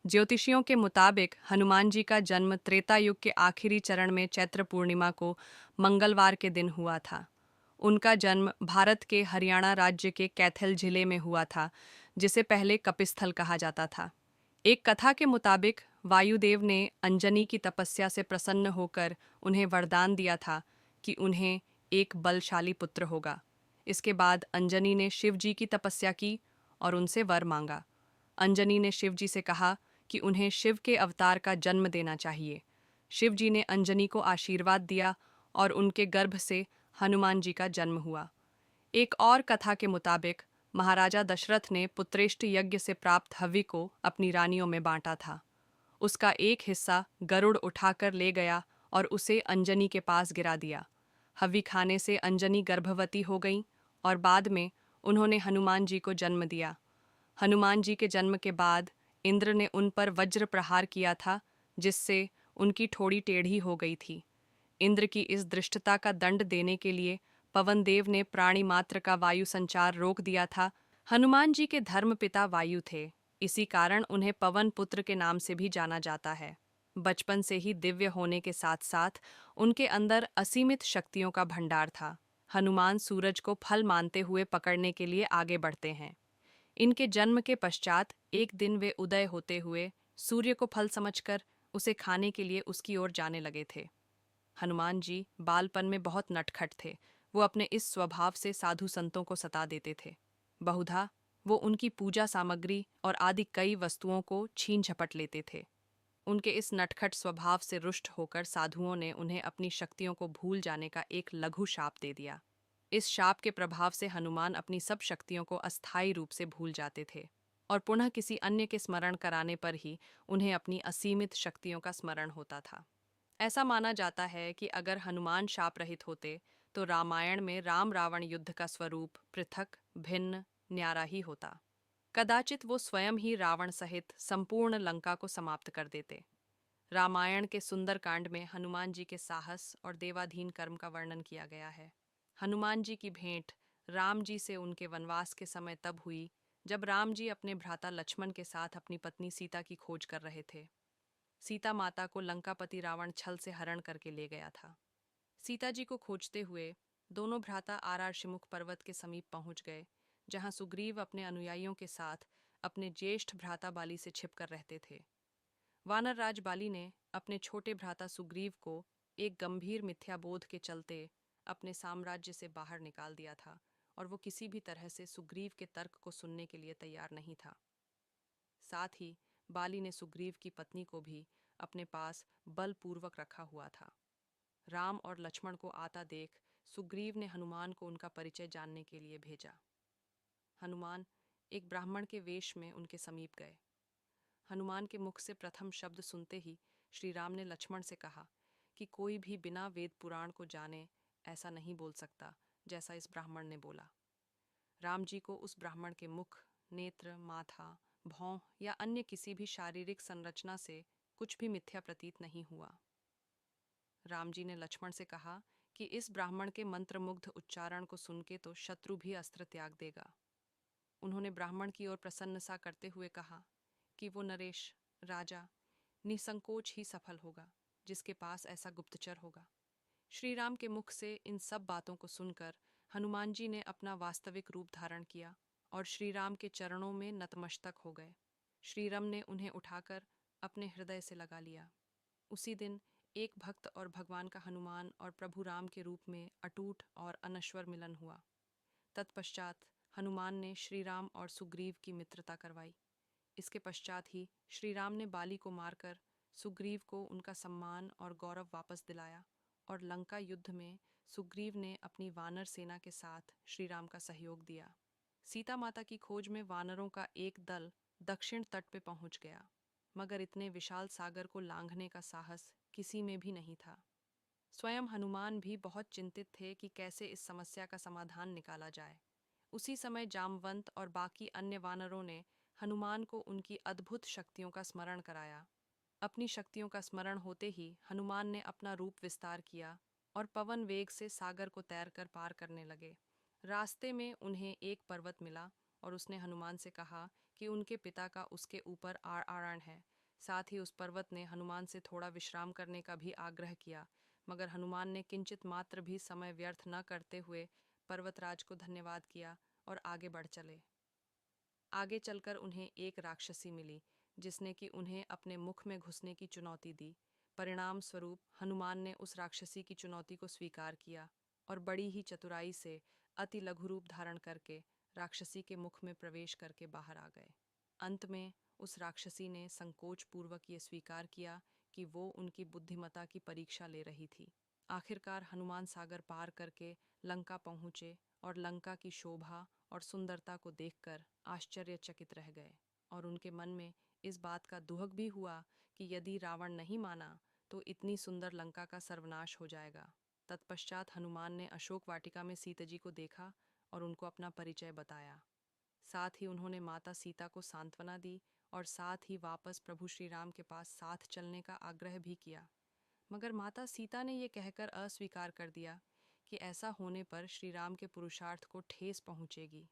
ज्योतिषियों के मुताबिक हनुमान जी का जन्म त्रेता युग के आखिरी चरण में चैत्र पूर्णिमा को मंगलवार के दिन हुआ था। उनका जन्म भारत के हरियाणा राज्य के कैथल जिले में हुआ था, जिसे पहले कपिस्थल कहा जाता था। एक कथा के मुताबिक वायुदेव ने अंजनी की तपस्या से प्रसन्न होकर उन्हें वरदान दिया था कि उन्हें एक बलशाली पुत्र होगा। इसके बाद अंजनी ने शिव जी की तपस्या की और उनसे वर मांगा। अंजनी ने शिव जी से कहा कि उन्हें शिव के अवतार का जन्म देना चाहिए। शिव जी ने अंजनी को आशीर्वाद दिया और उनके गर्भ से हनुमान जी का जन्म हुआ। एक और कथा के मुताबिक महाराजा दशरथ ने पुत्रेष्ट यज्ञ से प्राप्त हव्य को अपनी रानियों में बांटा था। उसका एक हिस्सा गरुड़ उठाकर ले गया और उसे अंजनी के पास गिरा दिया। हव्य खाने से अंजनी गर्भवती हो गईं और बाद में उन्होंने हनुमान जी को जन्म दिया। हनुमान जी के जन्म के बाद इंद्र ने उन पर वज्र प्रहार किया था, जिससे उनकी ठोड़ी टेढ़ी हो गई थी। इंद्र की इस दृष्टता का दंड देने के लिए पवन देव ने प्राणी मात्र का वायु संचार रोक दिया था। हनुमान जी के धर्मपिता वायु थे, इसी कारण उन्हें पवन पुत्र के नाम से भी जाना जाता है। बचपन से ही दिव्य होने के साथ साथ उनके अंदर असीमित शक्तियों का भंडार था। हनुमान सूरज को फल मानते हुए पकड़ने के लिए आगे बढ़ते हैं। इनके जन्म के पश्चात एक दिन वे उदय होते हुए सूर्य को फल समझकर उसे खाने के लिए उसकी ओर जाने लगे थे। हनुमान जी बालपन में बहुत नटखट थे। वो अपने इस स्वभाव से साधु संतों को सता देते थे। बहुधा वो उनकी पूजा सामग्री और आदि कई वस्तुओं को छीन झपट लेते थे। उनके इस नटखट स्वभाव से रुष्ट होकर साधुओं ने उन्हें अपनी शक्तियों को भूल जाने का एक लघु शाप दे दिया। इस शाप के प्रभाव से हनुमान अपनी सब शक्तियों को अस्थायी रूप से भूल जाते थे और पुनः किसी अन्य के स्मरण कराने पर ही उन्हें अपनी असीमित शक्तियों का स्मरण होता था। ऐसा माना जाता है कि अगर हनुमान शाप रहित होते तो रामायण में राम रावण युद्ध का स्वरूप पृथक, भिन्न, न्यारा ही होता। कदाचित वो स्वयं ही रावण सहित संपूर्ण लंका को समाप्त कर देते। रामायण के सुंदरकांड में हनुमान जी के साहस और देवाधीन कर्म का वर्णन किया गया है। हनुमान जी की भेंट राम जी से उनके वनवास के समय तब हुई जब राम जी अपने भ्राता लक्ष्मण के साथ अपनी पत्नी सीता की खोज कर रहे थे। सीता माता को लंकापति रावण छल से हरण करके ले गया था। सीता जी को खोजते हुए दोनों भ्राता आराशिमुख पर्वत के समीप पहुंच गए, जहां सुग्रीव अपने अनुयायियों के साथ अपने ज्येष्ठ भ्राता बाली से छिपकर रहते थे। वानर राज बाली ने अपने छोटे भ्राता सुग्रीव को एक गंभीर मिथ्याबोध के चलते अपने साम्राज्य से बाहर निकाल दिया था और वो किसी भी तरह से सुग्रीव के तर्क को सुनने के लिए तैयार नहीं था। साथ ही बाली ने सुग्रीव की पत्नी को भी अपने पास बलपूर्वक रखा हुआ था। राम और लक्ष्मण को आता देख सुग्रीव ने हनुमान को उनका परिचय जानने के लिए भेजा। हनुमान एक ब्राह्मण के वेश में उनके समीप गए। हनुमान के मुख से प्रथम शब्द सुनते ही श्री राम ने लक्ष्मण से कहा कि कोई भी बिना वेद पुराण को जाने ऐसा नहीं बोल सकता जैसा इस ब्राह्मण ने बोला। राम जी को उस ब्राह्मण के मुख, नेत्र, माथा, भौं या अन्य किसी भी शारीरिक संरचना से कुछ भी मिथ्या प्रतीत नहीं हुआ। राम जी ने लक्ष्मण से कहा कि इस ब्राह्मण के मंत्रमुग्ध उच्चारण को सुन के तो शत्रु भी अस्त्र त्याग देगा। उन्होंने ब्राह्मण की ओर प्रसन्न सा करते हुए कहा कि वो नरेश, राजा, निसंकोच ही सफल होगा जिसके पास ऐसा गुप्तचर होगा। श्री राम के मुख से इन सब बातों को सुनकर हनुमान जी ने अपना वास्तविक रूप धारण किया और श्री राम के चरणों में नतमस्तक हो गए। श्री राम ने उन्हें उठाकर अपने हृदय से लगा लिया। उसी दिन एक भक्त और भगवान का हनुमान और प्रभु राम के रूप में अटूट और अनश्वर मिलन हुआ। तत्पश्चात हनुमान ने श्री राम और सुग्रीव की मित्रता करवाई। इसके पश्चात ही श्री राम ने बाली को मारकर सुग्रीव को उनका सम्मान और गौरव वापस दिलाया और लंका युद्ध में सुग्रीव ने अपनी वानर सेना के साथ श्री राम का सहयोग दिया। सीता माता की खोज में वानरों का एक दल दक्षिण तट पे पहुंच गया, मगर इतने विशाल सागर को लांघने का साहस किसी में भी नहीं था। स्वयं हनुमान भी बहुत चिंतित थे कि कैसे इस समस्या का समाधान निकाला जाए। उसी समय जामवंत और बाकी अन्य वानरों ने हनुमान को उनकी अद्भुत शक्तियों का स्मरण कराया। अपनी शक्तियों का स्मरण होते ही हनुमान ने अपना रूप विस्तार किया और पवन वेग से सागर को तैरकर पार करने लगे। रास्ते में उन्हें एक पर्वत मिला और उसने हनुमान से कहा कि उनके पिता का उसके ऊपर आरण है, साथ ही उस पर्वत ने हनुमान से थोड़ा विश्राम करने का भी आग्रह किया, मगर हनुमान ने किंचित मात्र भी समय व्यर्थ न करते हुए पर्वतराज को धन्यवाद किया और आगे बढ़ चले। आगे चलकर उन्हें एक राक्षसी मिली, जिसने कि उन्हें अपने मुख में घुसने की चुनौती दी। परिणाम स्वरूप हनुमान ने उस राक्षसी की चुनौती को स्वीकार किया और बड़ी ही चतुराई से अति लघु रूप धारण करके राक्षसी के मुख में प्रवेश करके बाहर आ गए। अंत में उस राक्षसी ने संकोच पूर्वक ये स्वीकार किया कि वो उनकी बुद्धिमत्ता की परीक्षा ले रही थी। आखिरकार हनुमान सागर पार करके लंका पहुँचे और लंका की शोभा और सुंदरता को देखकर आश्चर्यचकित रह गए और उनके मन में इस बात का दुहक भी हुआ कि यदि रावण नहीं माना तो इतनी सुंदर लंका का सर्वनाश हो जाएगा। तत्पश्चात हनुमान ने अशोक वाटिका में सीता जी को देखा और उनको अपना परिचय बताया। साथ ही उन्होंने माता सीता को सांत्वना दी और साथ ही वापस प्रभु श्री राम के पास साथ चलने का आग्रह भी किया, मगर माता सीता ने यह कहकर अस्वीकार कर दिया कि ऐसा होने पर श्री राम के पुरुषार्थ को ठेस पहुँचेगी